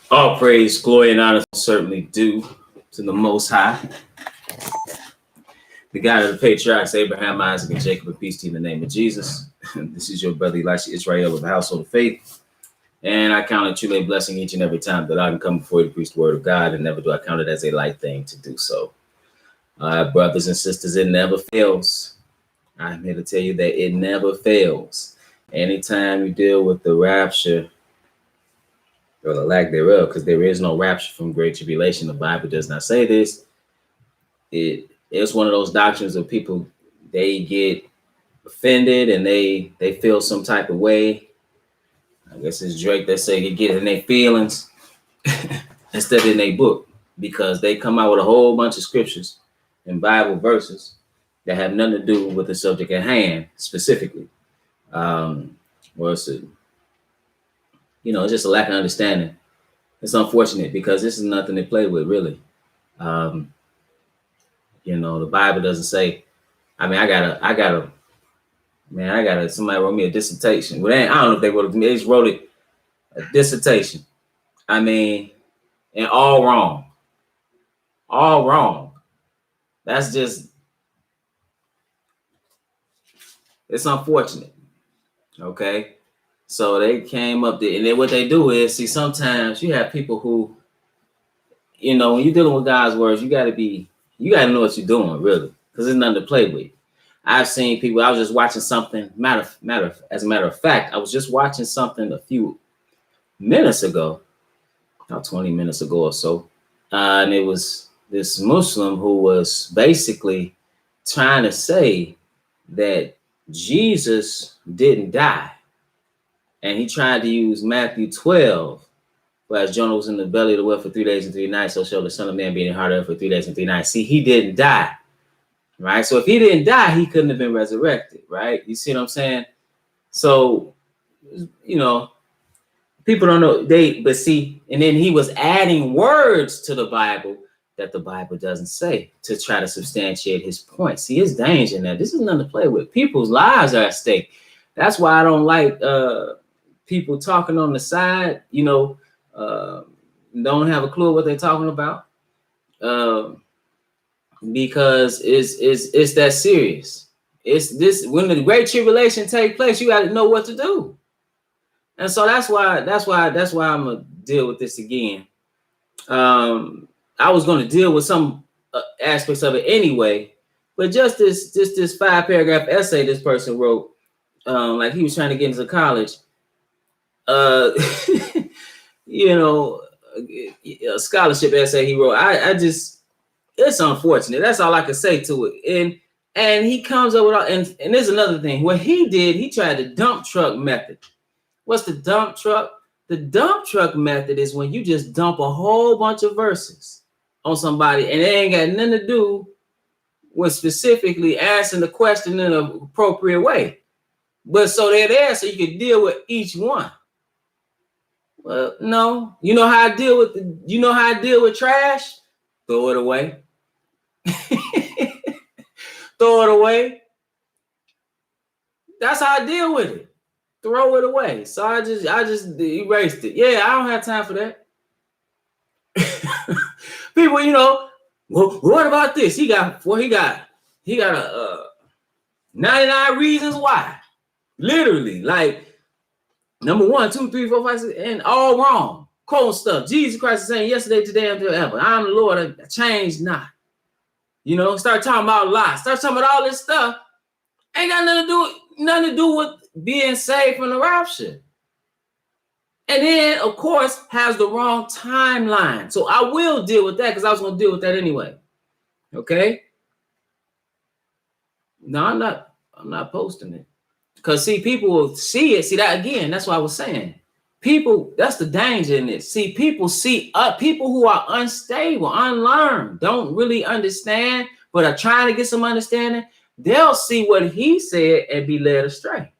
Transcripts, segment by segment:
All praise, glory, and honor certainly due to the Most High, the God of the patriarchs, Abraham, Isaac, and Jacob, and peace to you in the name of Jesus. This is your brother Elisha Israel of the household of faith. And I count it truly a blessing each and every time that I can come before you to preach the word of God, and never do I count it as a light thing to do so. Brothers and sisters, it never fails. I'm here to tell you that it never fails. Anytime you deal with the rapture, or the lack thereof, because there is no rapture from great tribulation. The Bible does not say this. It's one of those doctrines of people, they get offended and they feel some type of way. I guess it's Drake that say they get in their feelings instead of in their book, because they come out with a whole bunch of scriptures and Bible verses that have nothing to do with the subject at hand specifically. Or it's it's just a lack of understanding. It's unfortunate because this is nothing to play with, really. The Bible doesn't say. I mean, I gotta. Somebody wrote me a dissertation. Well, I don't know if they wrote it to me. They just wrote it a dissertation. I mean, and all wrong. All wrong. That's just. It's unfortunate. Okay. So they came up there, and then what they do is, see, sometimes you have people who, when you're dealing with God's words, you got to know what you're doing, really, because there's nothing to play with. I've seen people. I was just watching something. As a matter of fact, I was just watching something a few minutes ago, about 20 minutes ago or so, and it was this Muslim who was basically trying to say that Jesus didn't die. And he tried to use Matthew 12, where as Jonah was in the belly of the whale for 3 days and 3 nights, so shall the Son of Man be in the heart of earth for 3 days and 3 nights. See, he didn't die, right? So if he didn't die, he couldn't have been resurrected, right? You see what I'm saying? So, people don't know. And then he was adding words to the Bible that the Bible doesn't say to try to substantiate his point. See, it's danger now. This is nothing to play with. People's lives are at stake. That's why I don't like people talking on the side, don't have a clue what they're talking about, because it's that serious. It's this, when the great tribulation take place, you got to know what to do. And so that's why I'm gonna deal with this again. I was going to deal with some aspects of it anyway, but just this 5-paragraph essay this person wrote, like he was trying to get into college. A scholarship essay he wrote. It's unfortunate. That's all I can say to it. And he comes up with all, and there's another thing. What he did, he tried the dump truck method. What's the dump truck? The dump truck method is when you just dump a whole bunch of verses on somebody, and it ain't got nothing to do with specifically answering the question in an appropriate way. But so they're there so you can deal with each one. Well, no. You know how I deal with trash? Throw it away. Throw it away. That's how I deal with it. Throw it away. So I just erased it. Yeah, I don't have time for that. People, well, what about this? He got 99 reasons why. Literally, like number 1, 2, 3, 4, 5, 6, and all wrong. Cold stuff. Jesus Christ is saying yesterday, today, and forever. I'm the Lord, I change not. Start talking about lies. Start talking about all this stuff. Ain't got nothing to do with being saved from the rapture. And then, of course, has the wrong timeline. So I will deal with that because I was going to deal with that anyway. Okay? No, I'm not posting it. Because, see, people will see it. See, that again, that's what I was saying. People, that's the danger in this. See, people who are unstable, unlearned, don't really understand, but are trying to get some understanding. They'll see what he said and be led astray.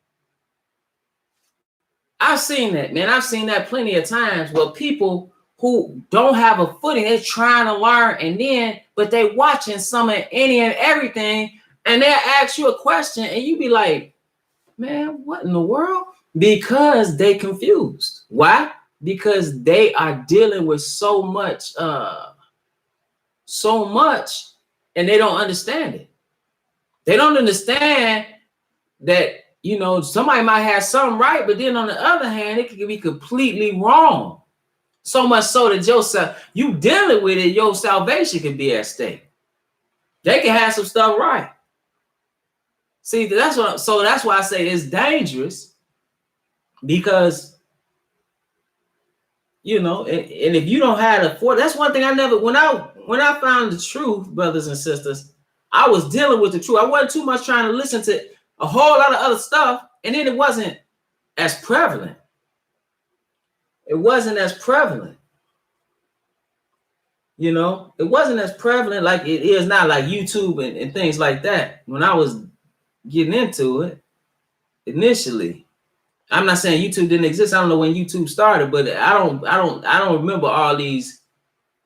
I've seen that, man. I've seen that plenty of times where people who don't have a footing, they're trying to learn, but they watching some of any and everything, and they'll ask you a question, and you be like, man, what in the world? Because they confused. Why? because they are dealing with so much, and they don't understand it. They don't understand that, you know, somebody might have something right, but then on the other hand, it could be completely wrong. So much so that you dealing with it, your salvation could be at stake. They can have some stuff right. See, that's why I say it's dangerous, because, you know, and if you don't have that's one thing when I found the truth, brothers and sisters, I was dealing with the truth. I wasn't too much trying to listen to a whole lot of other stuff, and then it wasn't as prevalent. It wasn't as prevalent. You know, it wasn't as prevalent like it is now, like YouTube and things like that. When I was getting into it initially, I'm not saying YouTube didn't exist. I don't know when YouTube started, but I don't remember all these.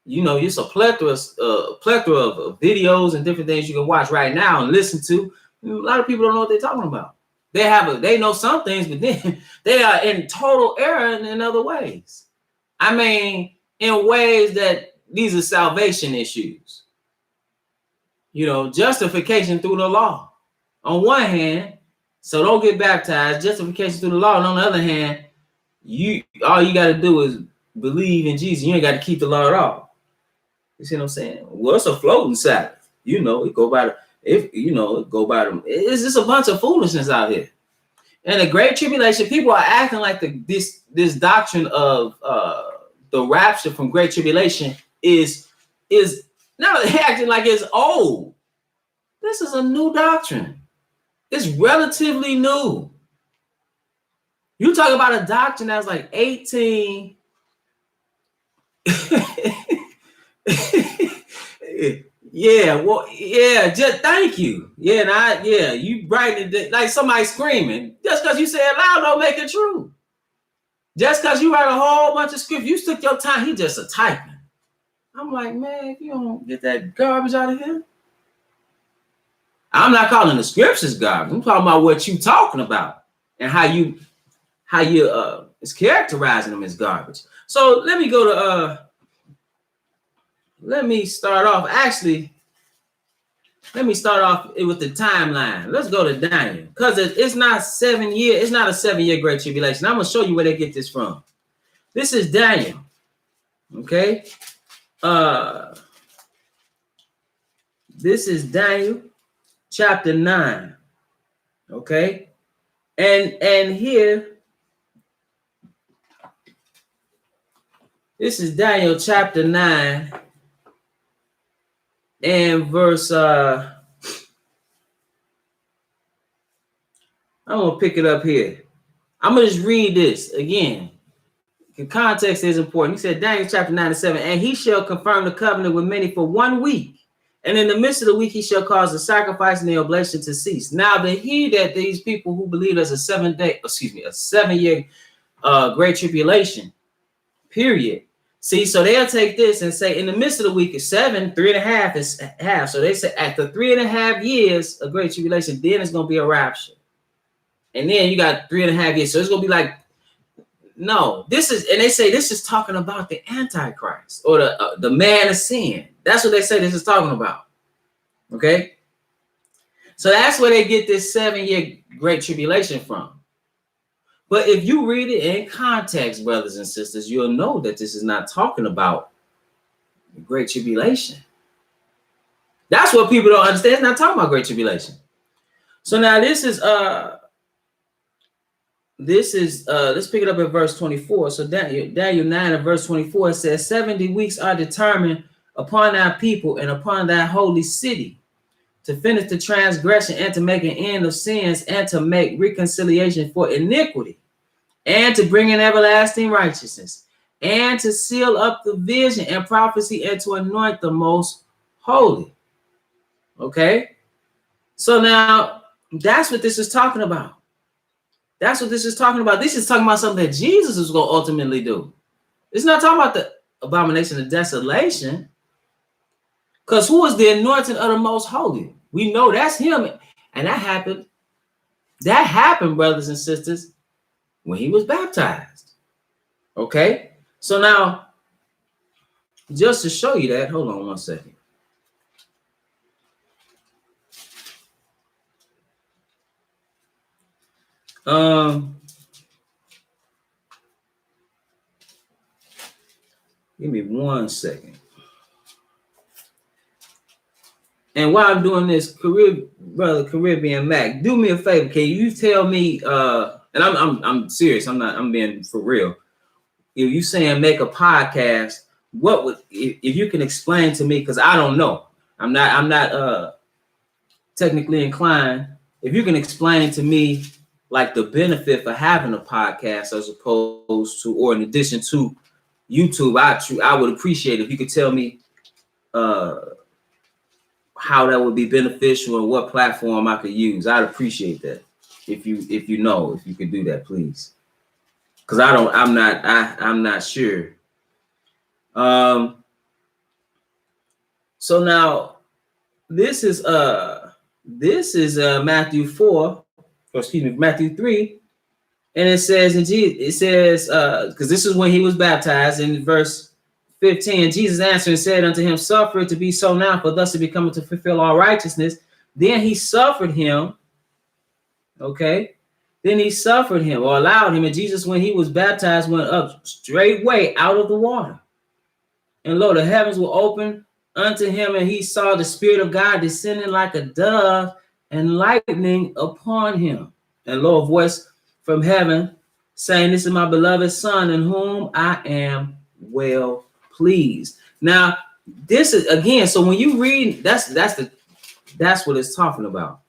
You know, it's a plethora of videos and different things you can watch right now and listen to. A lot of people don't know what they're talking about. They know some things, but then they are in total error in other ways. I mean, in ways that these are salvation issues. You know, justification through the law. On one hand, so don't get baptized, justification through the law. And on the other hand, all you got to do is believe in Jesus. You ain't got to keep the law at all. You see what I'm saying? Well, it's a floating Sabbath. You know, it go by them. It's just a bunch of foolishness out here. And the Great Tribulation, people are acting like this doctrine of the rapture from Great Tribulation is now acting like it's old. This is a new doctrine. It's relatively new. You talk about a doctrine that's like 18. Yeah, well, yeah, just thank you. Yeah, you writing it like somebody screaming. Just because you say it loud don't make it true. Just because you write a whole bunch of script, you took your time, he just a typing. I'm like, man, if you don't get that garbage out of here. I'm not calling the scriptures garbage. I'm talking about what you talking about and how you is characterizing them as garbage. So let me go to let me start off with the timeline. Let's go to Daniel, because it's not 7 years. It's not a 7-year Great Tribulation. I'm going to show you where they get this from. This is Daniel. Okay. This is Daniel chapter 9. Okay. And here, this is Daniel chapter 9. And verse, I'm going to pick it up here. I'm going to just read this again. The context is important. He said, Daniel chapter 9 and 7, and he shall confirm the covenant with many for 1 week. And in the midst of the week, he shall cause the sacrifice and the oblation to cease. Now, that these people who believe there's a 7-year Great Tribulation period. See, so they'll take this and say in the midst of the week is 7, 3.5 is half. So they say after 3.5 years of Great Tribulation, then it's going to be a rapture. And then you got 3.5 years. So it's going to be like, no, and they say this is talking about the Antichrist or the man of sin. That's what they say this is talking about. Okay. So that's where they get this 7-year Great Tribulation from. But if you read it in context, brothers and sisters, you'll know that this is not talking about the Great Tribulation. That's what people don't understand. It's not talking about Great Tribulation. So now this is let's pick it up at verse 24. So Daniel 9 and verse 24 says, 70 weeks are determined upon our people and upon thy holy city to finish the transgression and to make an end of sins and to make reconciliation for iniquity and to bring in everlasting righteousness and to seal up the vision and prophecy and to anoint the most holy. Okay. So now that's what this is talking about. That's what this is talking about. This is talking about something that Jesus is going to ultimately do. It's not talking about the abomination of desolation. Because who is the anointing of the most holy? We know that's him. And that happened. That happened, brothers and sisters, when he was baptized. Okay, so now just to show you that, hold on one second. Give me 1 second. And while I'm doing this, brother Caribbean Mac, do me a favor. Can you tell me? And I'm serious. I'm being for real. If you saying make a podcast, what would if you can explain to me? Because I don't know. I'm not technically inclined. If you can explain to me like the benefit for having a podcast as opposed to, or in addition to YouTube, I would appreciate it if you could tell me how that would be beneficial and what platform I could use. I'd appreciate that if you could do that, please. Because I'm not sure. So now this is Matthew 4, or excuse me, Matthew 3, and it says because this is when he was baptized in verse 15. Jesus answered and said unto him, suffer it to be so now, for thus it becometh to fulfill all righteousness. Then he suffered him. Okay. Then he suffered him, or allowed him. And Jesus, when he was baptized, went up straightway out of the water. And lo, the heavens were opened unto him, and he saw the Spirit of God descending like a dove and lightning upon him. And lo, a voice from heaven saying, this is my beloved Son, in whom I am well pleased. Now, this is again, so when you read, that's what it's talking about.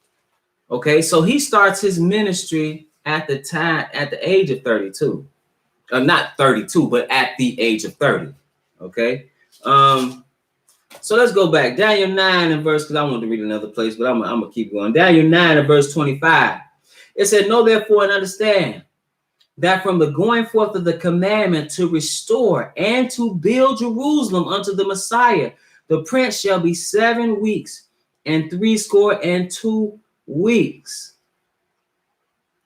Okay, so he starts his ministry at the age of 32. Not 32, but at the age of 30. Okay. So let's go back. Daniel 9 and verse, because I want to read another place, but I'm gonna keep going. Daniel 9 and verse 25. It said, know therefore and understand that from the going forth of the commandment to restore and to build Jerusalem unto the Messiah, the prince shall be 7 weeks and 62 weeks.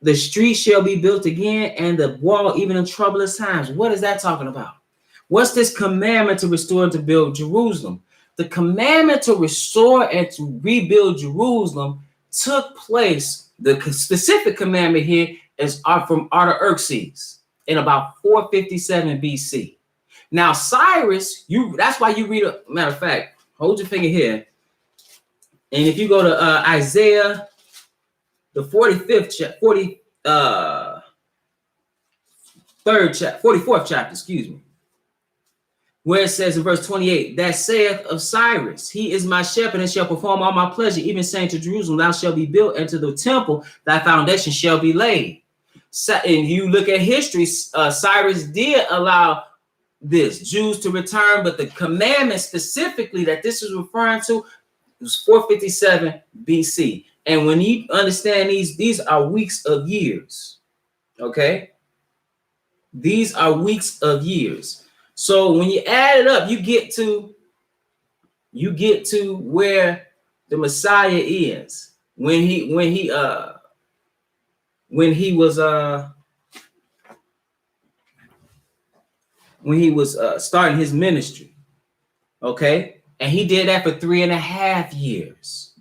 The street shall be built again, and the wall even in troublous times. What is that talking about? What's this commandment to restore and to build Jerusalem? The commandment to restore and to rebuild Jerusalem took place. The specific commandment here is from Artaxerxes in about 457 BC. Now, Cyrus, that's why you read a matter of fact, hold your finger here. And if you go to Isaiah, the 44th chapter, excuse me, where it says in verse 28, that saith of Cyrus, he is my shepherd and shall perform all my pleasure, even saying to Jerusalem, thou shalt be built, and to the temple thy foundation shall be laid. And you look at history, Cyrus did allow this, Jews to return, but the commandment specifically that this is referring to was 457 BC. And when you understand these are weeks of years, okay? These are weeks of years. So when you add it up, you get to where the Messiah is when he was starting his ministry. Okay, and he did that for 3.5 years.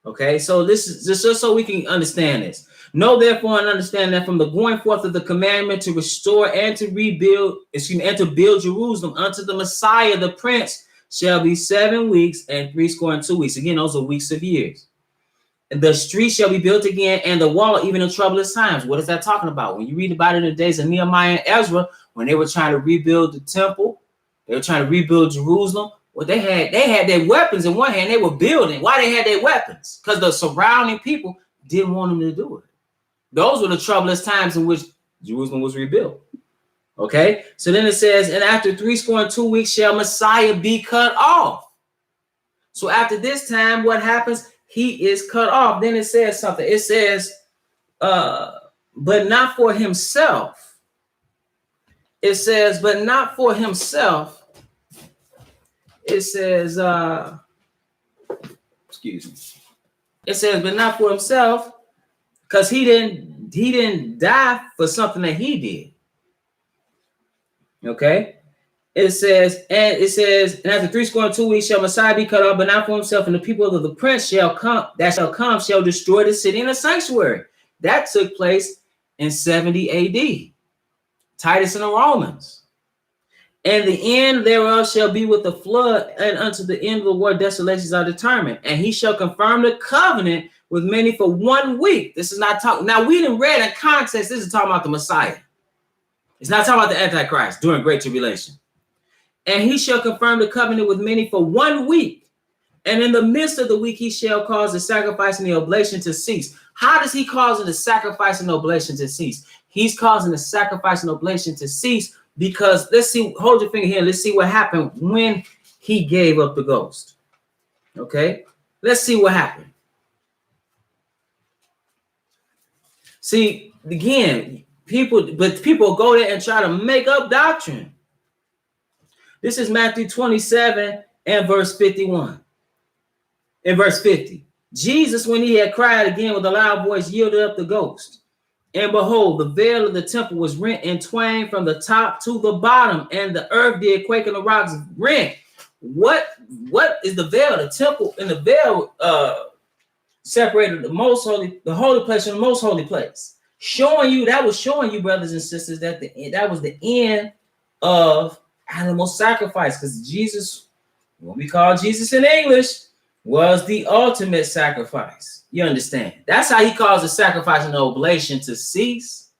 Okay, so this is just so we can understand this. Know therefore and understand that from the going forth of the commandment to restore and to rebuild, and to build Jerusalem unto the Messiah, the Prince, shall be 7 weeks and 62 weeks. Again, those are weeks of years. And the street shall be built again, and the wall even in troublous times. What is that talking about? When you read about it in the days of Nehemiah and Ezra, when they were trying to rebuild the temple, they were trying to rebuild Jerusalem. Well, they had their weapons in one hand. They were building. Why they had their weapons? Because the surrounding people didn't want them to do it. Those were the troublous times in which Jerusalem was rebuilt. Okay, so then it says, and after 62 weeks shall Messiah be cut off. So after this time, what happens? He is cut off. Then it says something. It says, but not for himself. It says, but not for himself. It says, excuse me. It says, but not for himself, because he didn't die for something that he did. Okay. And after 62 weeks shall Messiah be cut off, but not for himself, and the people of the prince shall come shall destroy the city and the sanctuary. That took place in 70 AD. Titus and the Romans. And the end thereof shall be with the flood, and unto the end of the war desolations are determined. And he shall confirm the covenant with many for 1 week. This is not talking. Now, we didn't read in context. This is talking about the Messiah. It's not talking about the Antichrist during Great Tribulation. And he shall confirm the covenant with many for 1 week. And in the midst of the week, he shall cause the sacrifice and the oblation to cease. How does he cause the sacrifice and oblation to cease? He's causing the sacrifice and oblation to cease because, let's see, hold your finger here. Let's see what happened when he gave up the ghost. Okay, let's see what happened. See, again, people go there and try to make up doctrine. This is Matthew 27 and verse 51. In verse 50, Jesus, when he had cried again with a loud voice, yielded up the ghost. And behold, the veil of the temple was rent in twain from the top to the bottom, and the earth did quake and the rocks rent. What is the veil? The temple and the veil separated the holy place from the most holy place. Showing you, brothers and sisters, that that was the end of animal sacrifice, because Jesus, what we call Jesus in English, was the ultimate sacrifice. You understand? That's how he caused the sacrifice and the oblation to cease.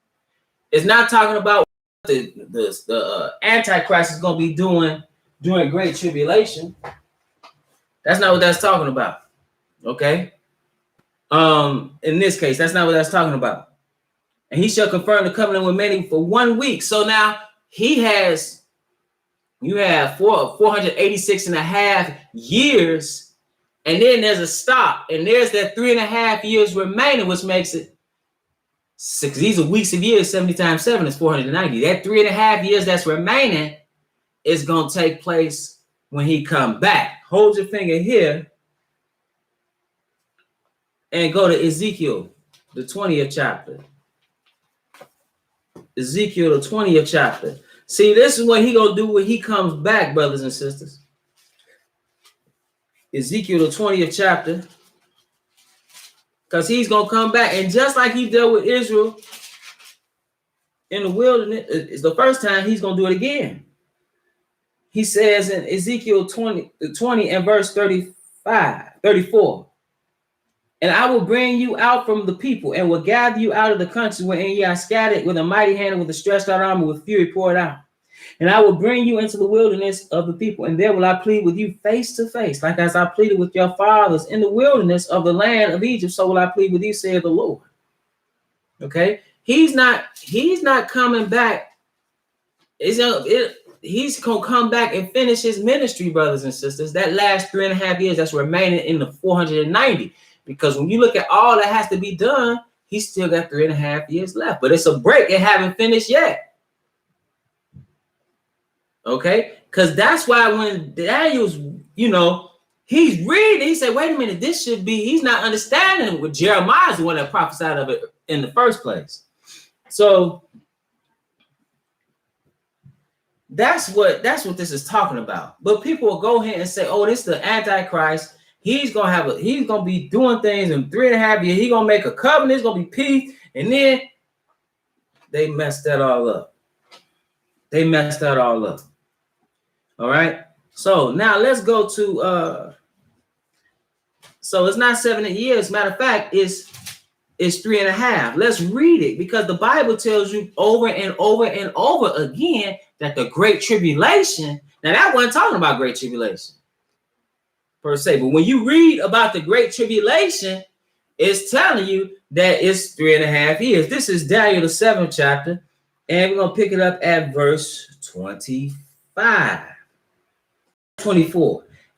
It's not talking about what the Antichrist is going to be doing during Great Tribulation. That's not what that's talking about. Okay? In this case, that's not what that's talking about. And he shall confirm the covenant with many for 1 week. So now you have 486 and a half years, and then there's a stop, and there's that 3.5 years remaining, which makes it 6. These are weeks of years. 70 times 7 is 490. That 3.5 years that's remaining is going to take place when he come back. Hold your finger here and go to Ezekiel, the 20th chapter. Ezekiel, the 20th chapter. See, this is what he gonna do when he comes back, brothers and sisters. Ezekiel, the 20th chapter, because he's gonna come back, and just like he dealt with Israel in the wilderness, it's the first time, he's gonna do it again. He says in Ezekiel 20 and verse 34, and I will bring you out from the people, and will gather you out of the country wherein ye are scattered, with a mighty hand and with a stretched out arm, and with fury poured out. And I will bring you into the wilderness of the people, and there will I plead with you face to face, like as I pleaded with your fathers in the wilderness of the land of Egypt, so will I plead with you, saith the Lord. Okay, he's not coming back. He's gonna come back and finish his ministry, brothers and sisters. That last 3.5 years that's remaining in the 490. Because when you look at all that has to be done, he's still got 3.5 years left. But it's a break. It haven't finished yet. Okay? Because that's why when Daniel's, he's reading, he said, wait a minute, this should be, he's not understanding what Jeremiah's the one that prophesied of it in the first place. So that's what this is talking about. But people will go ahead and say, oh, this is the Antichrist. He's gonna be doing things in 3.5 years. He's gonna make a covenant. It's gonna be peace, and then they messed that all up. All right. So now let's go to. So it's not 7 years. Matter of fact, it's 3.5. Let's read it, because the Bible tells you over and over and over again that the Great Tribulation. Now that wasn't talking about Great Tribulation per se, but when you read about the Great Tribulation, it's telling you that it's 3.5 years. This is Daniel, the 7th chapter, and we're gonna pick it up at verse 24.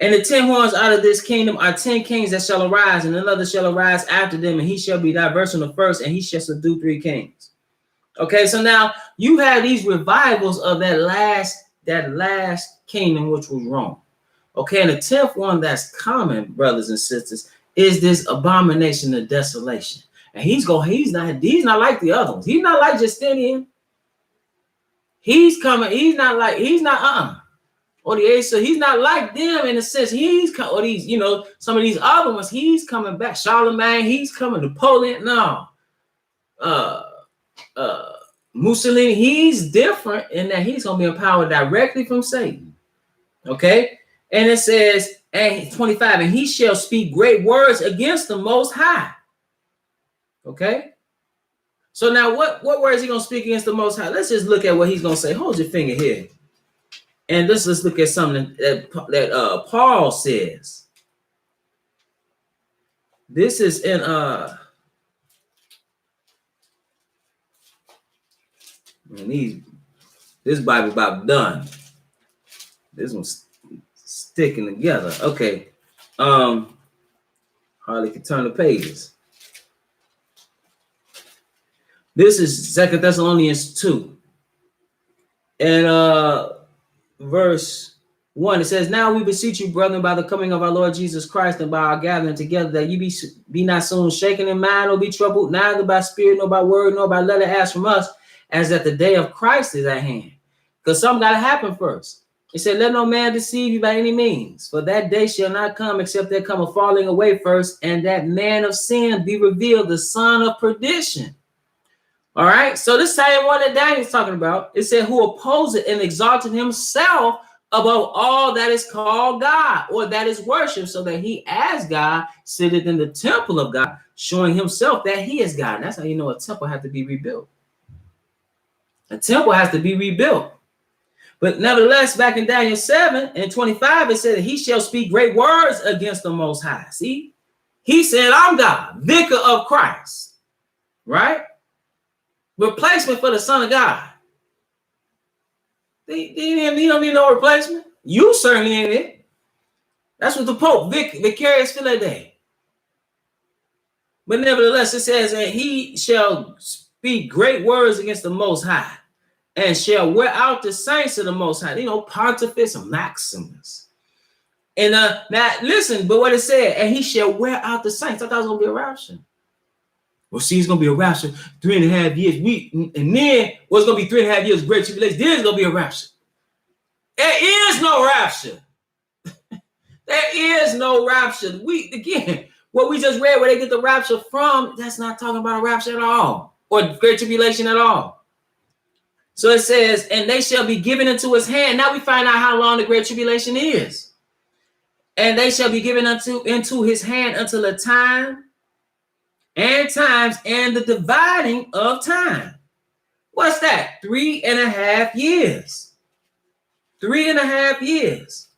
And the 10 horns out of this kingdom are 10 kings that shall arise, and another shall arise after them, and he shall be diverse from the first, and he shall subdue 3 kings. Okay, so now you have these revivals of that last kingdom, which was Rome. Okay, and the 10th one that's coming, brothers and sisters, is this abomination of desolation. And he's not like the other ones. He's not like Justinian. He's coming. He's not or so he's not like them in a sense. Or these, some of these other ones, he's coming back. Charlemagne, he's coming. Napoleon, no. Mussolini, he's different in that he's going to be empowered directly from Satan. Okay? And it says, and 25, and he shall speak great words against the Most High. Okay? So now what words is he going to speak against the Most High? Let's just look at what he's going to say. Hold your finger here. And let's look at something that Paul says. This is in this Bible about done. This one's sticking together. Okay. Hardly can turn the pages. This is 2 Thessalonians 2. And verse 1, it says, now we beseech you, brethren, by the coming of our Lord Jesus Christ and by our gathering together, that you be not soon shaken in mind or be troubled, neither by spirit, nor by word, nor by letter as from us, as that the day of Christ is at hand. Because something got to happen first. It said, let no man deceive you by any means, for that day shall not come except there come a falling away first, and that man of sin be revealed, the son of perdition. All right, so this same one that Daniel's talking about, it said, who opposed and exalted himself above all that is called God, or that is worship, so that he as God sitteth in the temple of God, showing himself that he is God. And that's how you know a temple has to be rebuilt. A temple has to be rebuilt. But nevertheless, back in Daniel 7 and 25, it said, he shall speak great words against the Most High. See, he said, I'm God, vicar of Christ, right? Replacement for the Son of God. He don't need no replacement. You certainly ain't it. That's what the Pope, vicarious filii. But nevertheless, it says that he shall speak great words against the Most High, and shall wear out the saints of the Most High. Pontifex and Maximus. And now listen, but what it said, and he shall wear out the saints. I thought it was going to be a rapture. Well, see, it's going to be a rapture 3.5 years. And then what's going to be 3.5 years great tribulation? Then it's going to be a rapture. There is no rapture. There is no rapture. Again, what we just read, where they get the rapture from, that's not talking about a rapture at all, or great tribulation at all. So it says, and they shall be given into his hand. Now we find out how long the great tribulation is. And they shall be given into his hand until a time and times and the dividing of time. What's that? 3.5 years. 3.5 years.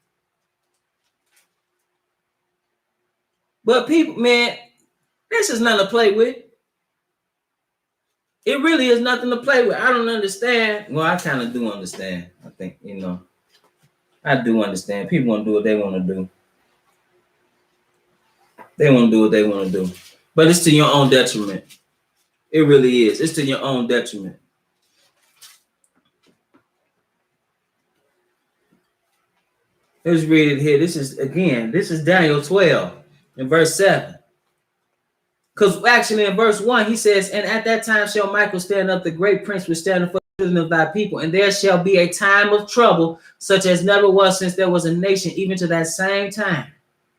But people, man, this is nothing to play with. It really is nothing to play with. I don't understand. Well, I kind of do understand. I think, I do understand. People want to do what they want to do. They want to do what they want to do. But it's to your own detriment. It really is. It's to your own detriment. Let's read it here. This is Daniel 12 in verse 7. Because actually in verse 1, he says, and at that time shall Michael stand up, the great prince will stand up for the children of thy people, and there shall be a time of trouble, such as never was since there was a nation, even to that same time.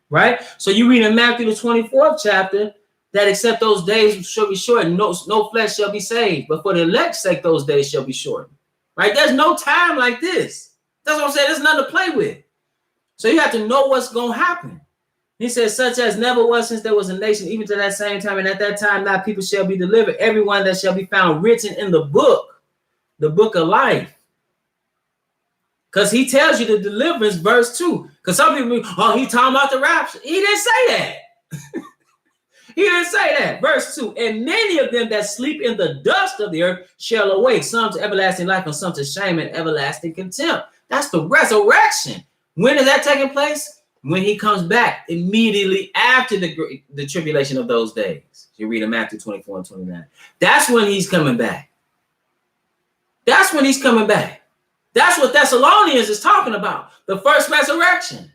Right? So you read in Matthew the 24th chapter, that except those days shall be shortened, no flesh shall be saved, but for the elect's sake those days shall be shortened. Right? There's no time like this. That's what I'm saying. There's nothing to play with. So you have to know what's going to happen. He says, such as never was since there was a nation, even to that same time, and at that time thy people shall be delivered, everyone that shall be found written in the book of life. Because he tells you the deliverance, verse 2. Because some people, he talking about the rapture. He didn't say that. He didn't say that. Verse 2, and many of them that sleep in the dust of the earth shall awake, some to everlasting life and some to shame and everlasting contempt. That's the resurrection. When is that taking place? When he comes back immediately after the tribulation of those days. You read in Matthew 24 and 29. That's when he's coming back. That's when he's coming back. That's what Thessalonians is talking about. The first resurrection.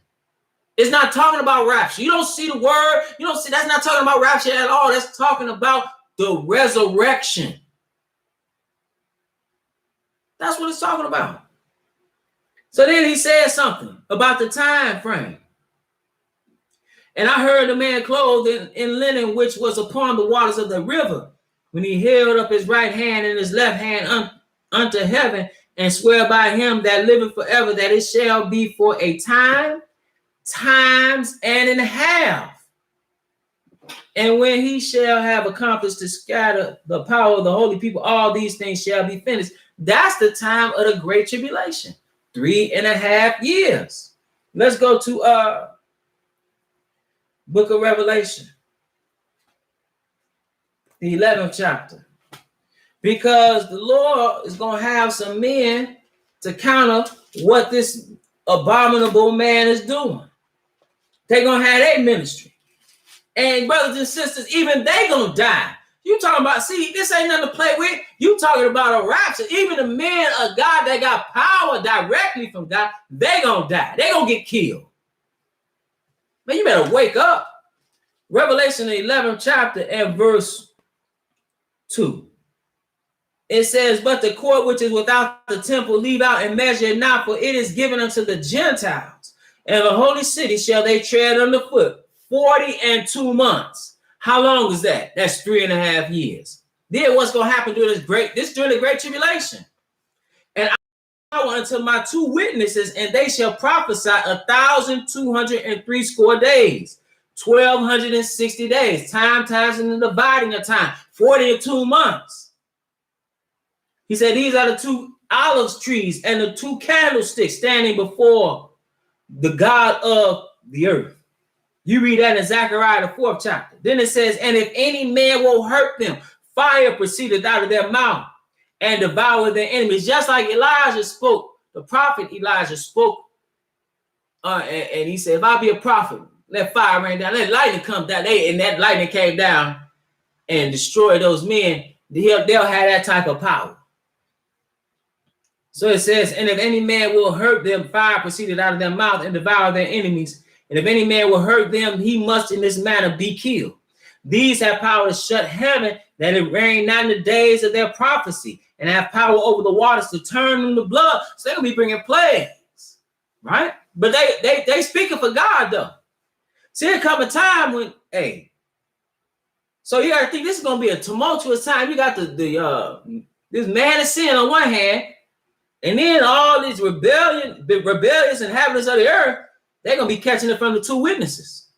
It's not talking about rapture. You don't see the word. You don't see, that's not talking about rapture at all. That's talking about the resurrection. That's what it's talking about. So then he said something about the time frame. And I heard a man clothed in linen, which was upon the waters of the river, when he held up his right hand and his left hand unto heaven, and swear by him that liveth forever, that it shall be for a time, times and a half. And when he shall have accomplished to scatter the power of the holy people, all these things shall be finished. That's the time of the great tribulation, 3.5 years. Let's go to book of Revelation, the 11th chapter. Because the Lord is going to have some men to counter what this abominable man is doing. They're going to have their ministry. And brothers and sisters, even they going to die. You talking about, see, this ain't nothing to play with. You talking about a rapture. Even the men of God that got power directly from God, they going to die. They going to get killed. Man, you better wake up. Revelation, the 11th chapter and verse 2. It says, but the court which is without the temple leave out and measure it not, for it is given unto the Gentiles. And the holy city shall they tread underfoot 42 months. How long is that? That's 3.5 years. Then what's going to happen during during the great tribulation? And I will unto my 2 witnesses, and they shall prophesy 1,203 score days, 1,260 days, times in the dividing of time, 42 months. He said, these are the 2 olive trees and the 2 candlesticks standing before the God of the earth. You read that in Zechariah, the 4th chapter. Then it says, and if any man will hurt them, fire proceeded out of their mouth and devour their enemies. Just like Elijah spoke, the prophet Elijah spoke. And he said, if I be a prophet, let fire rain down, let lightning come down. And that lightning came down and destroyed those men. They'll have that type of power. So it says, and if any man will hurt them, fire proceeded out of their mouth and devour their enemies. And if any man will hurt them, he must in this manner be killed. These have power to shut heaven, that it rain not in the days of their prophecy, and have power over the waters to turn them to blood. So they're going to be bringing plagues, right? But they speaking for God, though. See, there come a time when, so you got to think this is going to be a tumultuous time. You got this man of sin on one hand, and then all these rebellious inhabitants of the earth, they're going to be catching it from the 2 witnesses.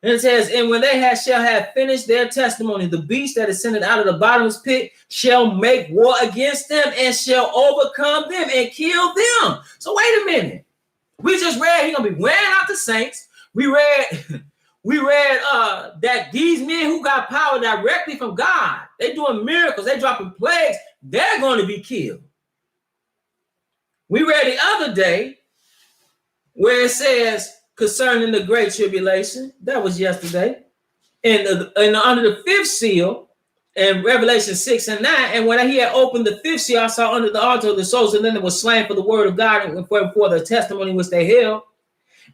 And it says, and when they shall have finished their testimony, the beast that is ascended out of the bottomless pit shall make war against them and shall overcome them and kill them. So wait a minute. We just read he's going to be wearing out the saints. We read that these men who got power directly from God, they doing miracles, they dropping plagues, they're going to be killed. We read the other day where it says concerning the great tribulation, that was yesterday, and under the 5th seal in Revelation 6 and 9, and when he had opened the 5th seal, I saw under the altar of the souls, and then it was slain for the word of God and for the testimony which they held.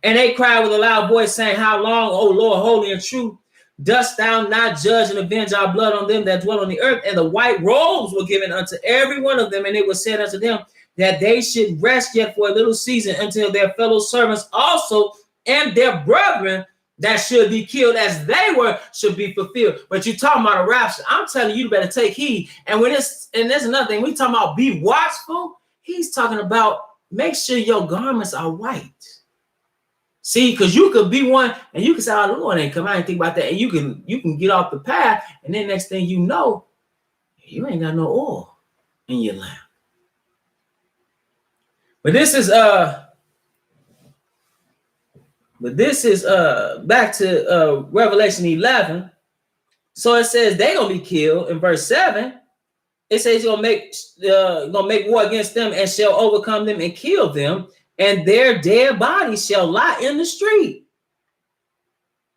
And they cried with a loud voice, saying, how long, O Lord, holy and true, dost thou not judge and avenge our blood on them that dwell on the earth? And the white robes were given unto every one of them, and it was said unto them that they should rest yet for a little season until their fellow servants also and their brethren that should be killed as they were should be fulfilled. But you're talking about a rapture. I'm telling you, better take heed. And there's another thing. We talking about be watchful. He's talking about make sure your garments are white. See, because you could be one and you can say, oh, the Lord ain't come. I didn't think about that. And you can get off the path. And then next thing you know, you ain't got no oil in your lamp. But this is back to Revelation 11. So it says they're gonna be killed in verse 7. It says he's gonna make war against them and shall overcome them and kill them, and their dead bodies shall lie in the street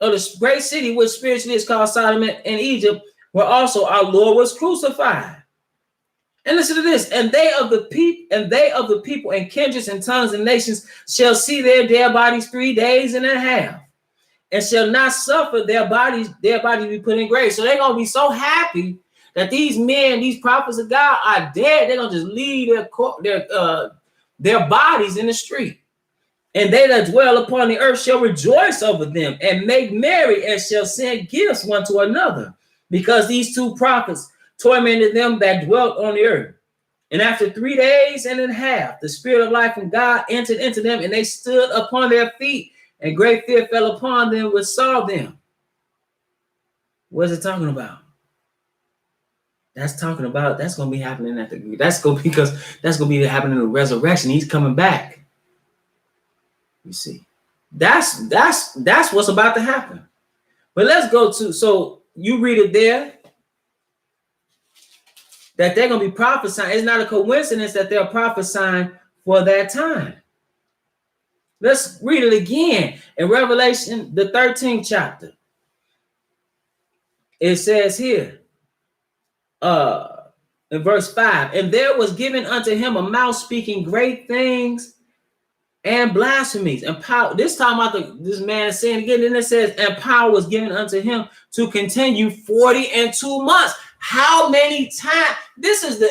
of the great city, which spiritually is called Sodom and Egypt, where also our Lord was crucified. And listen to this, and they of the people and kindreds and tongues and nations shall see their dead bodies 3 days and a half, and shall not suffer their bodies be put in graves. So they're gonna be so happy that these men, these prophets of God are dead. They're going to just leave their bodies in the street. And they that dwell upon the earth shall rejoice over them and make merry and shall send gifts one to another, because these two prophets tormented them that dwelt on the earth. And after 3 days and a half, the spirit of life from God entered into them, and they stood upon their feet, and great fear fell upon them which saw them. What is it talking about? That's talking about that's going to be happening that's going to be happening in the resurrection. He's coming back. You see, that's what's about to happen. But let's go to, so you read it there that they're going to be prophesying. It's not a coincidence that they're prophesying for that time. Let's read it again in Revelation, the 13th chapter. It says here, in verse 5, and there was given unto him a mouth speaking great things and blasphemies, and power. This time about this man is saying again, and it says, and power was given unto him to continue 42 months. How many times? This is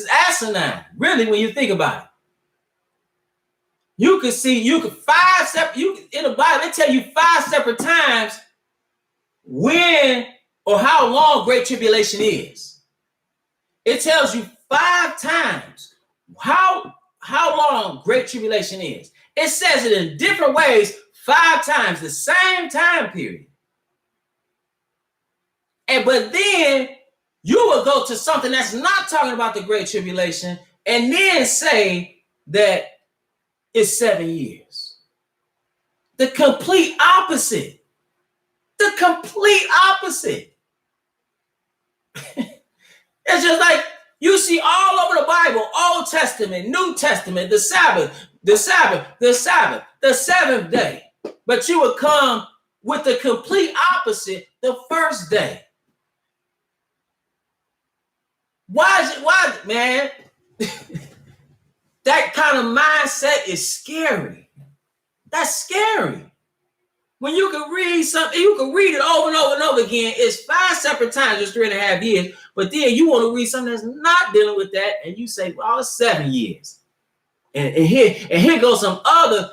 asinine, really, when you think about it. You in the Bible, they tell you 5 separate times when or how long great tribulation is. It tells you 5 times how long great tribulation is. It says it in different ways 5 times, the same time period. But then you will go to something that's not talking about the great tribulation and then say that it's 7 years. The complete opposite. The complete opposite. It's just like you see all over the Bible, Old Testament, New Testament, the Sabbath, the seventh day. But you would come with the complete opposite, the first day. Why, man? That kind of mindset is scary. That's scary. When you can read something, you can read it over and over and over again. It's 5 separate times, just 3.5 years. But then you want to read something that's not dealing with that, and you say, well, it's 7 years. And here goes some other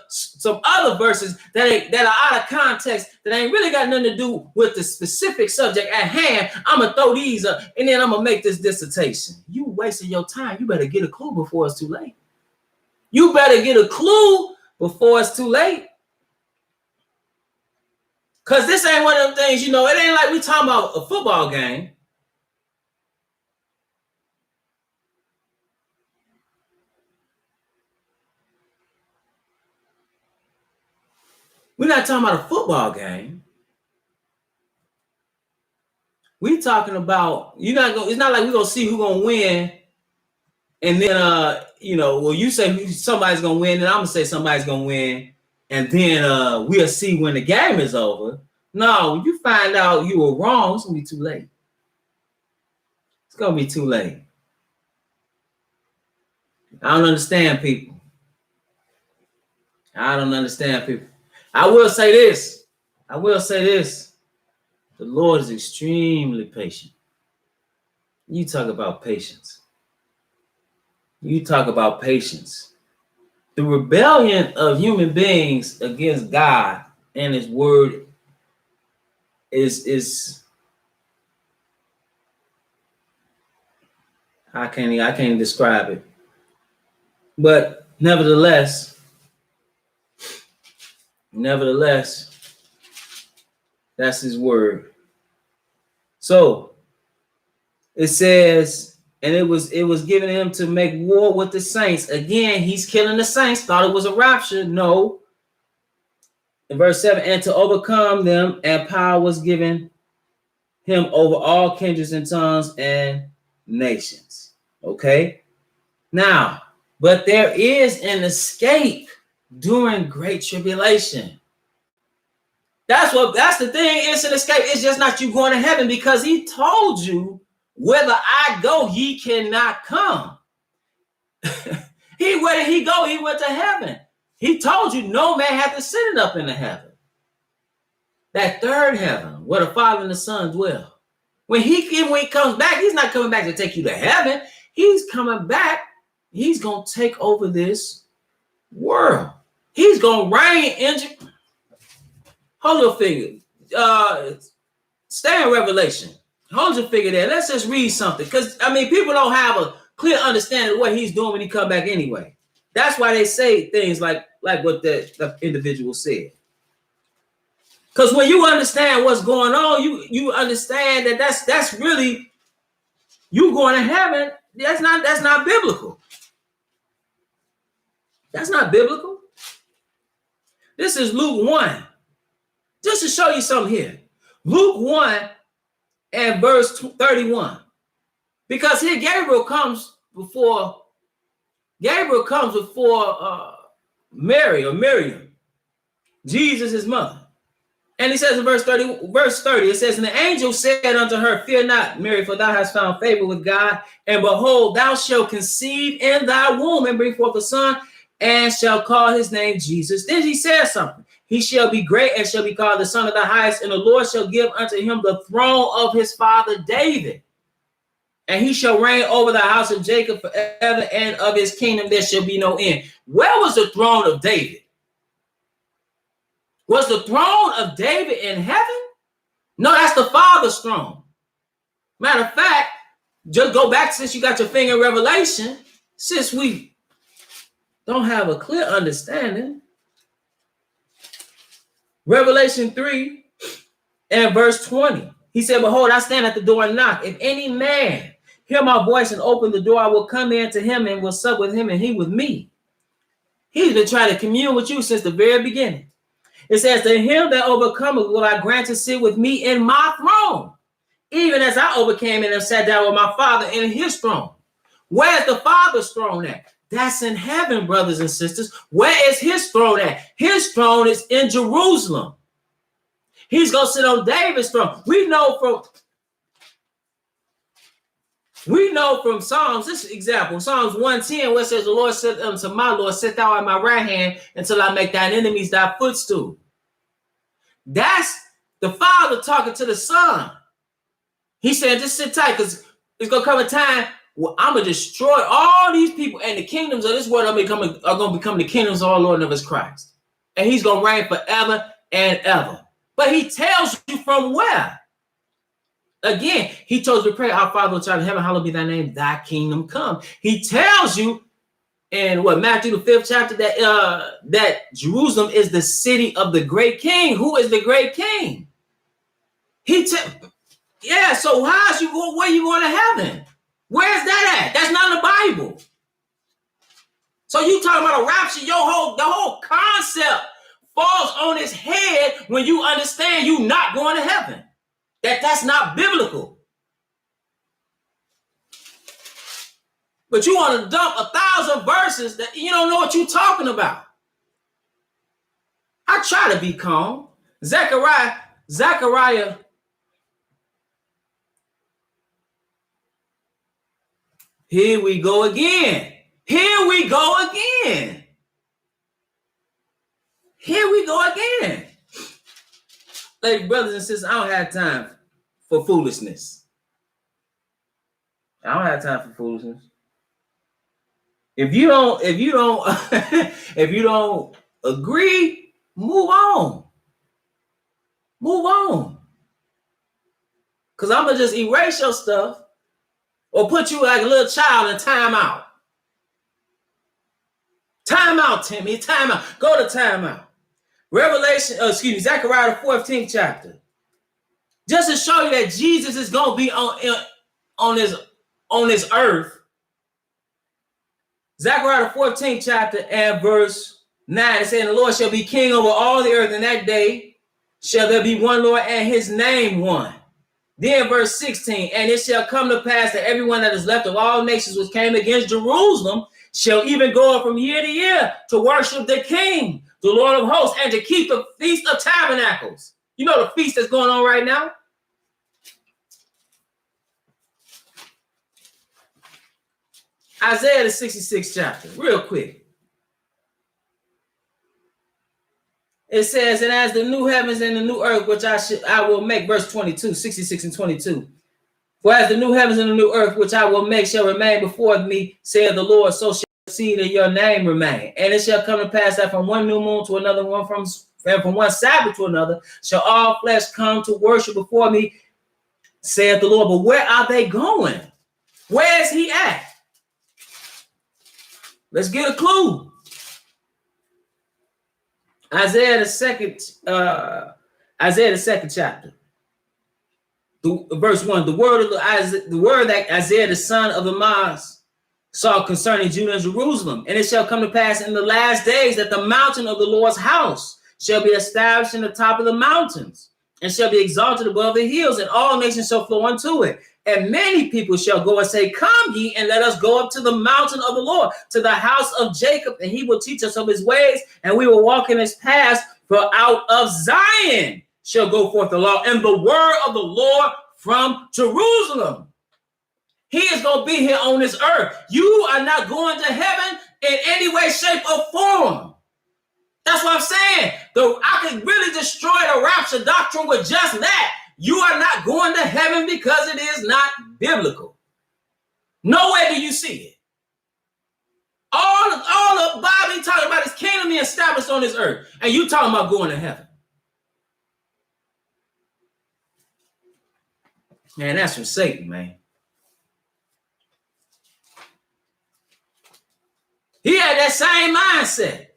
verses that are out of context that ain't really got nothing to do with the specific subject at hand. I'm gonna throw these up, and then I'm gonna make this dissertation. You wasting your time. You better get a clue before it's too late. You better get a clue before it's too late. Because this ain't one of them things, it ain't like we talking about a football game. We're not talking about a football game. We talking about, it's not like we're going to see who's going to win. And then, you say somebody's going to win, and I'm going to say somebody's going to win. And then we'll see when the game is over. No, when you find out you were wrong, it's going to be too late. It's going to be too late. I don't understand people. I will say this. The Lord is extremely patient. You talk about patience. The rebellion of human beings against God and his word is I can't describe it. But nevertheless, that's his word. So it says, and it was given him to make war with the saints. Again, he's killing the saints. Thought it was a rapture. No. In verse 7, and to overcome them, and power was given him over all kindreds and tongues and nations. Okay. Now, but there is an escape during great tribulation. That's the thing. It's an escape. It's just not you going to heaven, because he told you, whither I go, ye cannot come. Where did he go? He went to heaven. He told you no man had to sit up in the heaven. That third heaven where the Father and the Son dwell. When he comes back, he's not coming back to take you to heaven. He's coming back. He's going to take over this world. He's going to reign in. Hold your finger. Stay in Revelation. Hold your finger there. Let's just read something. Because, I mean, people don't have a clear understanding of what he's doing when he come back anyway. That's why they say things like what the individual said. Because when you understand what's going on, you understand that that's really you going to heaven. That's not biblical. That's not biblical. This is Luke 1. Just to show you something here. Luke 1 and verse 31. Because here Gabriel comes before Mary or Miriam, Jesus' his mother. And he says in verse 30, it says, and the angel said unto her, fear not, Mary, for thou hast found favor with God. And behold, thou shalt conceive in thy womb and bring forth a son, and shall call his name Jesus. Then he says something. He shall be great and shall be called the Son of the Highest, and the Lord shall give unto him the throne of his father David. And he shall reign over the house of Jacob forever, and of his kingdom there shall be no end. Where was the throne of David? Was the throne of David in heaven? No, that's the Father's throne. Matter of fact, just go back since you got your finger in Revelation, since we don't have a clear understanding. Revelation 3 and verse 20. He said, behold, I stand at the door and knock. If any man hear my voice and open the door, I will come in to him and will sup with him and he with me. He's been trying to commune with you since the very beginning. It says, to him that overcometh will I grant to sit with me in my throne, even as I overcame and sat down with my Father in his throne. Where's the Father's throne at? That's in heaven, brothers and sisters. Where is his throne at? His throne is in Jerusalem. He's going to sit on David's throne. We know from Psalms, this example, Psalms 110, where it says, the Lord said unto my Lord, sit thou at my right hand until I make thine enemies thy footstool. That's the Father talking to the Son. He said, just sit tight, because it's going to come a time where I'm going to destroy all these people, and the kingdoms of this world are going to become the kingdoms of our Lord and of his Christ. And he's going to reign forever and ever. But he tells you from where. Again, he told you to pray, our Father which art in heaven, hallowed be thy name, thy kingdom come. He tells you in Matthew the 5th chapter that Jerusalem is the city of the great king. Who is the great king? So how's you go? Where you going to heaven? Where's that at? That's not in the Bible. So you talking about a rapture? The whole concept falls on its head when you understand you not going to heaven. That's not biblical. But you want to dump 1,000 verses that you don't know what you're talking about. I try to be calm. Zechariah. Here we go again. Ladies, brothers and sisters, I don't have time for foolishness. If you don't if you don't agree, move on. Because I'm gonna just erase your stuff or put you like a little child in timeout. Timeout, Timmy. Timeout. Go to timeout. Zechariah the 14th chapter. Just to show you that Jesus is gonna be on this earth. Zechariah the 14th chapter and verse 9. It says, the Lord shall be king over all the earth, and that day shall there be one Lord, and his name one. Then verse 16, and it shall come to pass that everyone that is left of all nations which came against Jerusalem shall even go up from year to year to worship the King, the Lord of hosts, and to keep the Feast of Tabernacles. You know the feast that's going on right now? Isaiah the 66th chapter, real quick. It says, and as the new heavens and the new earth, which I will make, verse 22, 66 and 22. For as the new heavens and the new earth, which I will make, shall remain before me, saith the Lord, so shall the seed of your name remain. And it shall come to pass that from one new moon to another, and from one Sabbath to another, shall all flesh come to worship before me, saith the Lord. But where are they going? Where is he at? Let's get a clue. Isaiah the second chapter. Verse 1, the word that Isaiah the son of Amoz saw concerning Judah and Jerusalem. And it shall come to pass in the last days that the mountain of the Lord's house shall be established in the top of the mountains, and shall be exalted above the hills, and all nations shall flow unto it. And many people shall go and say, come ye, and let us go up to the mountain of the Lord, to the house of Jacob, and he will teach us of his ways, and we will walk in his paths. For out of Zion shall go forth the law and the word of the Lord from Jerusalem. He is going to be here on this earth. You are not going to heaven in any way, shape, or form. That's what I'm saying. I could really destroy the rapture doctrine with just that. You are not going to heaven because it is not biblical. Nowhere do you see it. All the Bible talking about is kingdom being established on this earth, and you talking about going to heaven. Man, that's from Satan, man. He had that same mindset.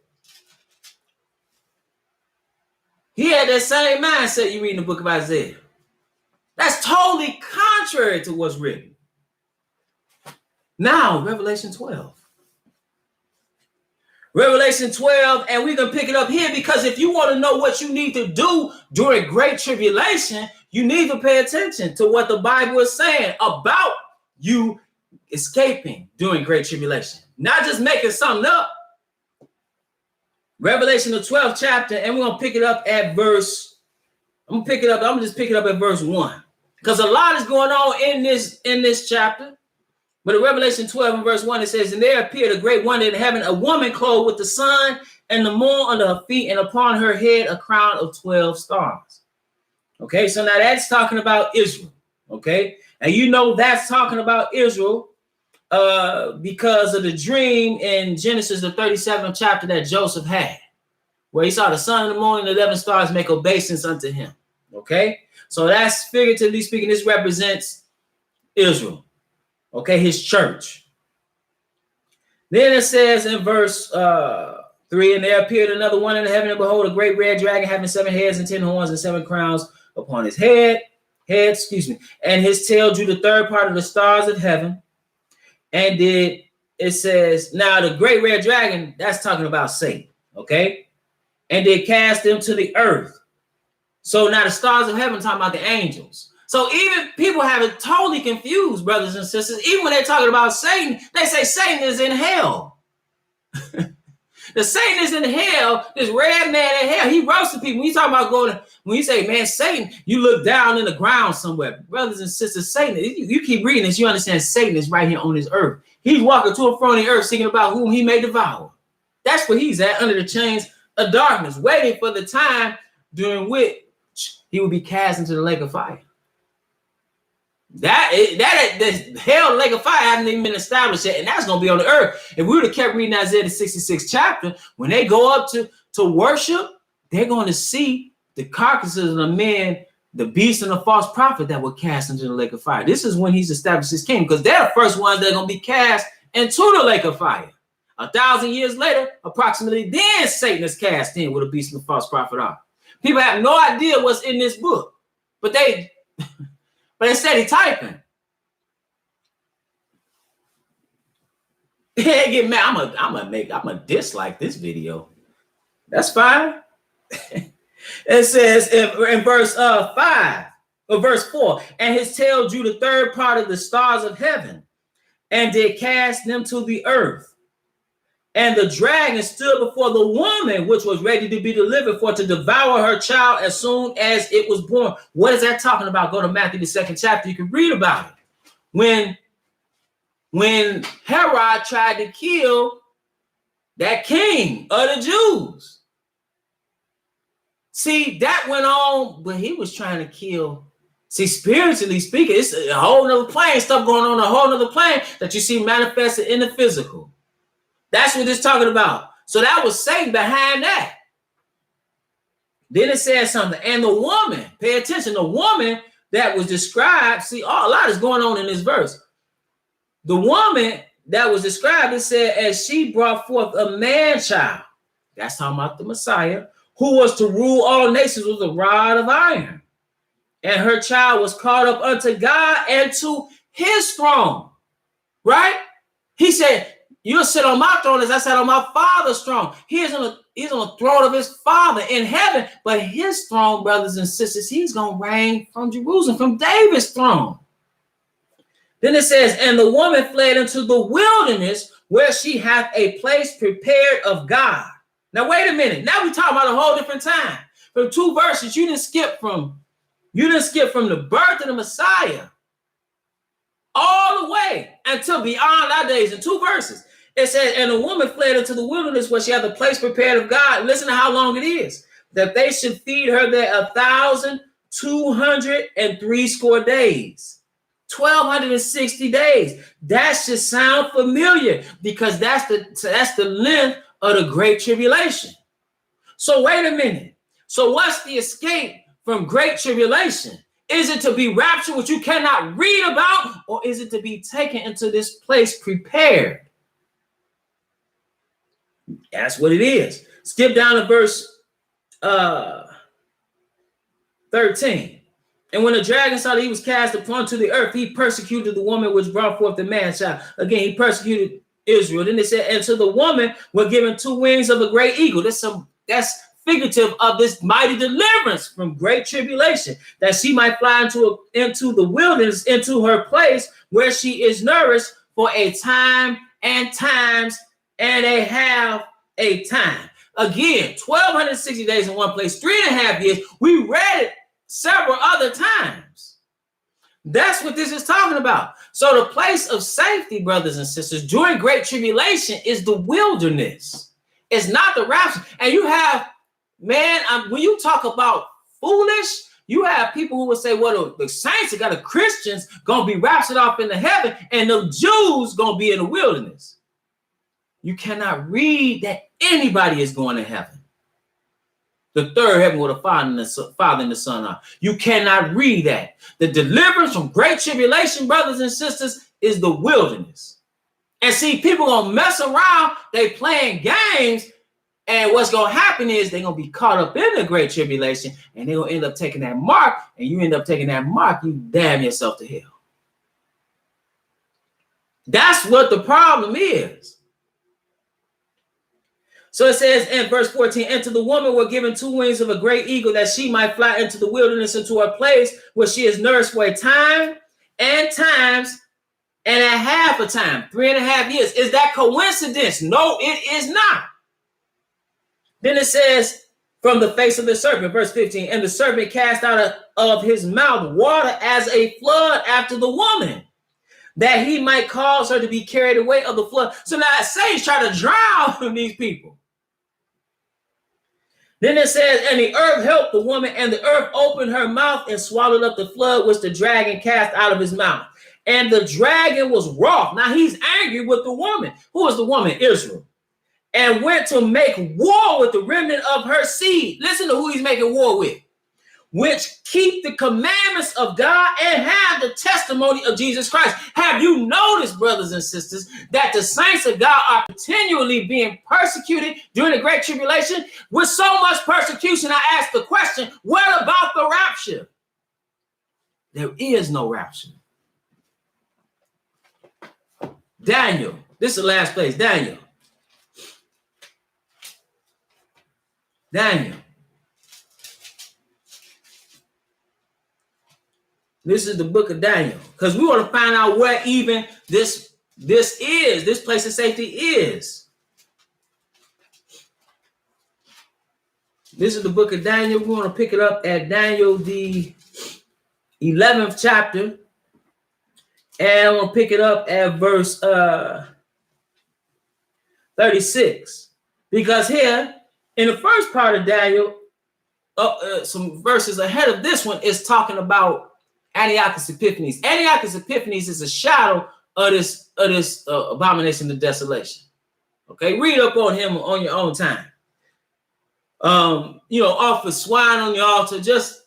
You read in the book of Isaiah. That's totally contrary to what's written. Now, Revelation 12. Revelation 12, and we're going to pick it up here because if you want to know what you need to do during great tribulation, you need to pay attention to what the Bible is saying about you escaping during great tribulation. Not just making something up. Revelation the 12th chapter, and we're going to pick it up at verse, I'm going to just pick it up at verse 1. Because a lot is going on in this chapter. But in Revelation 12 and verse 1, it says, and there appeared a great wonder in heaven, a woman clothed with the sun and the moon under her feet, and upon her head a crown of 12 stars. Okay, so now that's talking about Israel. Okay, and you know that's talking about Israel because of the dream in Genesis, the 37th chapter that Joseph had, where he saw the sun and the moon and the 11 stars make obeisance unto him. Okay, so that's figuratively speaking, this represents Israel. Okay, his church. Then it says in verse 3, and there appeared another one in heaven, and behold, a great red dragon having 7 heads and 10 horns and 7 crowns upon his head, and his tail drew the third part of the stars of heaven. And it says, now the great red dragon, that's talking about Satan, okay? And they cast them to the earth. So now the stars of heaven talking about the angels. So even people have it totally confused, brothers and sisters. Even when they're talking about Satan, they say Satan is in hell. The Satan is in hell. This red man in hell, he roasted people. When you talk about when you say, man, Satan, you look down in the ground somewhere. Brothers and sisters, Satan, you keep reading this, you understand Satan is right here on this earth. He's walking to and fro on the earth, thinking about whom he may devour. That's where he's at, under the chains of darkness, waiting for the time during which he will be cast into the lake of fire. The hell lake of fire hasn't even been established yet, and that's going to be on the earth. If we would have kept reading Isaiah the 66th chapter, when they go up to worship, they're going to see the carcasses of the men, the beast and the false prophet that were cast into the lake of fire. This is when he's established his kingdom, because they're the first ones that are going to be cast into the lake of fire. 1,000 years later, approximately, then Satan is cast in with a beast and the false prophet are. People have no idea what's in this book, but they steady typing. They get mad. I'm gonna dislike this video. That's fine. It says in verse 5 or verse 4, and his tail drew the third part of the stars of heaven, and did cast them to the earth. And the dragon stood before the woman, which was ready to be delivered for to devour her child as soon as it was born. What is that talking about? Go to Matthew, the 2nd chapter. You can read about it. When Herod tried to kill that king of the Jews. See, that went on, but he was trying to kill See, spiritually speaking, it's a whole nother plane, stuff going on, a whole nother plane that you see manifested in the physical. That's what it's talking about. So that was Satan behind that. Then it says something. And the woman, pay attention, the woman that was described, see, a lot is going on in this verse. The woman that was described, it said, as she brought forth a man-child. That's talking about the Messiah, who was to rule all nations with a rod of iron. And her child was caught up unto God and to his throne. Right? He said, you'll sit on my throne as I sat on my father's throne. He's on the throne of his father in heaven. But his throne, brothers and sisters, he's going to reign from Jerusalem, from David's throne. Then it says, and the woman fled into the wilderness where she hath a place prepared of God. Now, wait a minute. Now we're talking about a whole different time. From 2 verses, you didn't skip from the birth of the Messiah all the way until beyond our days in 2 verses. It says, and the woman fled into the wilderness where she had a place prepared of God. Listen to how long it is. That they should feed her there 1,260 days. 1,260 days. That should sound familiar because that's the length of the Great Tribulation. So wait a minute. So what's the escape from Great Tribulation? Is it to be raptured, which you cannot read about, or is it to be taken into this place prepared? That's what it is. Skip down to verse 13. And when the dragon saw that he was cast upon to the earth, he persecuted the woman which brought forth the man-child. Again, he persecuted Israel. Then they said, and to the woman were given 2 wings of a great eagle. That's figurative of this mighty deliverance from great tribulation, that she might fly into the wilderness, into her place where she is nourished for a time and times and a half a time. Again, 1,260 days in one place, 3.5 years. We read it several other times. That's what this is talking about. So the place of safety, brothers and sisters, during great tribulation is the wilderness. It's not the rapture. And you have, when you talk about foolish, you have people who will say, well, the saints are the Christians going to be raptured off into heaven and the Jews going to be in the wilderness. You cannot read that anybody is going to heaven. The third heaven where the Father and the Son are. You cannot read that. The deliverance from great tribulation, brothers and sisters, is the wilderness. And see, people going to mess around. They playing games. And what's going to happen is they're going to be caught up in the great tribulation. And they're going to end up taking that mark. And you end up taking that mark. You damn yourself to hell. That's what the problem is. So it says in verse 14, and to the woman were given 2 wings of a great eagle, that she might fly into the wilderness, into a place where she is nourished for a time and times and a half a time, 3.5 years. Is that coincidence? No, it is not. Then it says from the face of the serpent, verse 15, and the serpent cast out of his mouth water as a flood after the woman, that he might cause her to be carried away of the flood. So now Satan's trying to drown these people. Then it says, and the earth helped the woman, and the earth opened her mouth and swallowed up the flood which the dragon cast out of his mouth. And the dragon was wroth. Now he's angry with the woman. Who is the woman? Israel. And went to make war with the remnant of her seed. Listen to who he's making war with. Which keep the commandments of God and have the testimony of Jesus Christ. Have you noticed, brothers and sisters, that the saints of God are continually being persecuted during the Great Tribulation? With so much persecution, I ask the question, what about the rapture? There is no rapture. Daniel, this is the last place, Daniel. This is the book of Daniel, because we want to find out where even this place of safety is. This is the book of Daniel. We want to pick it up at Daniel, the 11th chapter. And I want to pick it up at verse 36. Because here, in the first part of Daniel, some verses ahead of this one is talking about Antiochus Epiphanes. Antiochus Epiphanes is a shadow of this abomination of desolation. Okay, read up on him on your own time. Offer swine on your altar, just,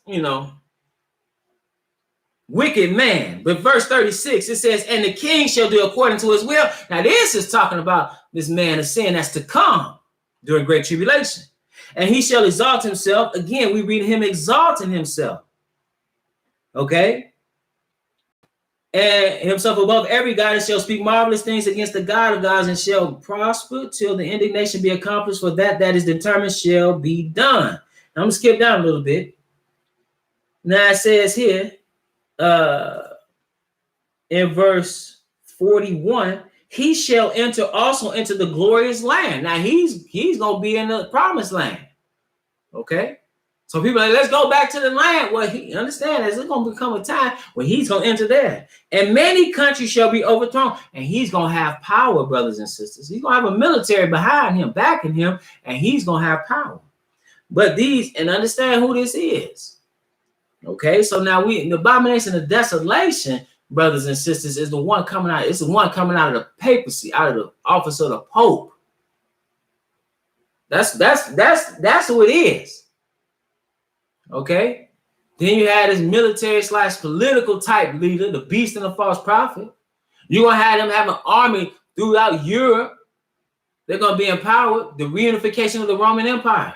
wicked man. But verse 36, it says, and the king shall do according to his will. Now, this is talking about this man of sin that's to come during great tribulation. And he shall exalt himself. Again, we read him exalting himself. Okay? And himself above every god, and shall speak marvelous things against the God of gods, and shall prosper till the indignation be accomplished, for that is determined shall be done. Now, I'm going to skip down a little bit. Now, it says here, in verse 41, he shall enter also into the glorious land. Now, he's going to be in the promised land. Okay? So people are like, let's go back to the land. Well, he understands there's going to become a time when he's going to enter there. And many countries shall be overthrown. And he's going to have power, brothers and sisters. He's going to have a military behind him, backing him, and he's going to have power. But and understand who this is. Okay, so now the abomination of desolation, brothers and sisters, is the one coming out. It's the one coming out of the papacy, out of the office of the Pope. That's who it is. Okay, then you had this military / political type leader, the beast and the false prophet. You're gonna have them have an army throughout Europe. They're gonna be empowered. The reunification of the Roman Empire.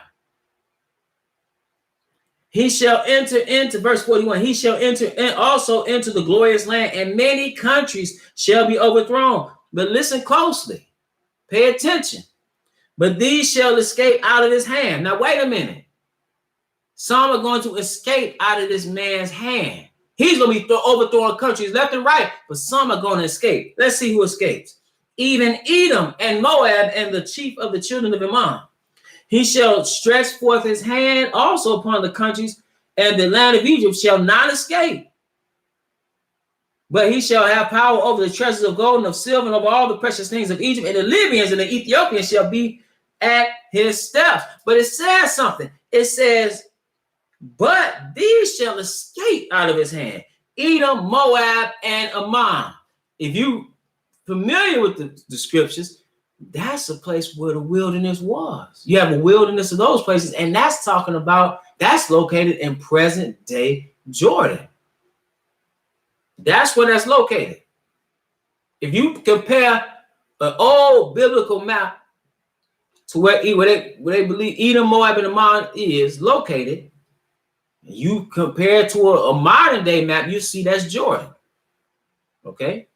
He shall enter into verse 41. He shall enter also into the glorious land, and many countries shall be overthrown. But listen closely, pay attention. But these shall escape out of his hand. Now wait a minute. Some are going to escape out of this man's hand. He's going to be overthrowing countries left and right, but some are going to escape. Let's see who escapes. Even Edom and Moab and the chief of the children of Ammon. He shall stretch forth his hand also upon the countries, and the land of Egypt shall not escape. But he shall have power over the treasures of gold and of silver and over all the precious things of Egypt, and the Libyans and the Ethiopians shall be at his steps. But it says something. It says, but these shall escape out of his hand. Edom, Moab, and Ammon. If you familiar with the scriptures, that's a place where the wilderness was. You have a wilderness of those places, and that's located in present day Jordan. That's where that's located. If you compare an old biblical map to where they believe Edom, Moab, and Ammon is located, you compare it to a modern day map, you see that's Jordan. Okay?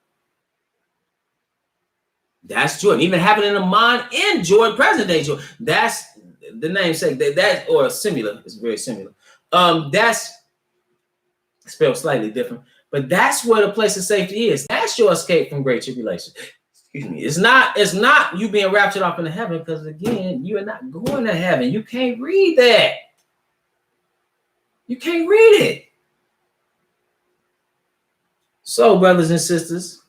That's Jordan. Even having an Ammon in Jordan, present day Jordan. That's the namesake. That or similar. It's very similar. That's spelled slightly different, but that's where the place of safety is. That's your escape from great tribulation. Excuse me. It's not you being raptured off into heaven, because again, you are not going to heaven. You can't read that. You can't read it. So, brothers and sisters,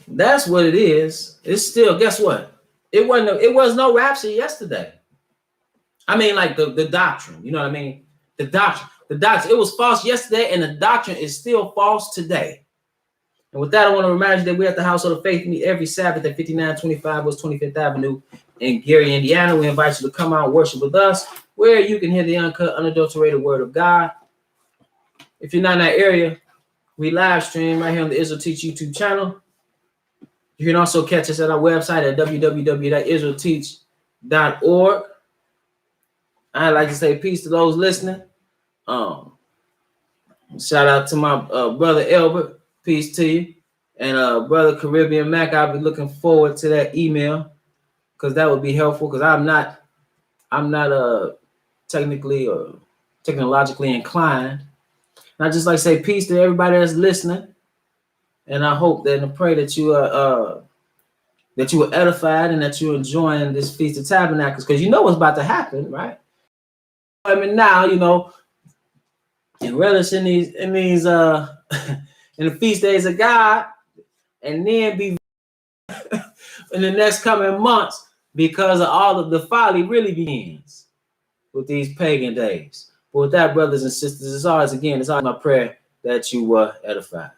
that's what it is. It's still, guess what? It was no rapture yesterday. I mean, like the doctrine, you know what I mean? The doctrine, it was false yesterday, and the doctrine is still false today. And with that, I want to remind you that we're at the Household of Faith, meet every Sabbath at 5925 West 25th Avenue in Gary, Indiana. We invite you to come out and worship with us, where you can hear the uncut, unadulterated word of God. If you're not in that area, we live stream right here on the Israel Teach YouTube channel. You can also catch us at our website at www.israelteach.org. I'd like to say peace to those listening. Shout out to my brother Elbert. Peace to you. And brother Caribbean Mac, I'll be looking forward to that email, because that would be helpful, because I'm not technically or technologically inclined. And I just like to say peace to everybody that's listening. And I hope that and pray that you are edified and that you're enjoying this Feast of Tabernacles, because you know what's about to happen, right? I mean, now, and relish in these in the feast days of God, and then be in the next coming months, because of all of the folly really begins with these pagan days. But with that, brothers and sisters, it's always my prayer that you were edified.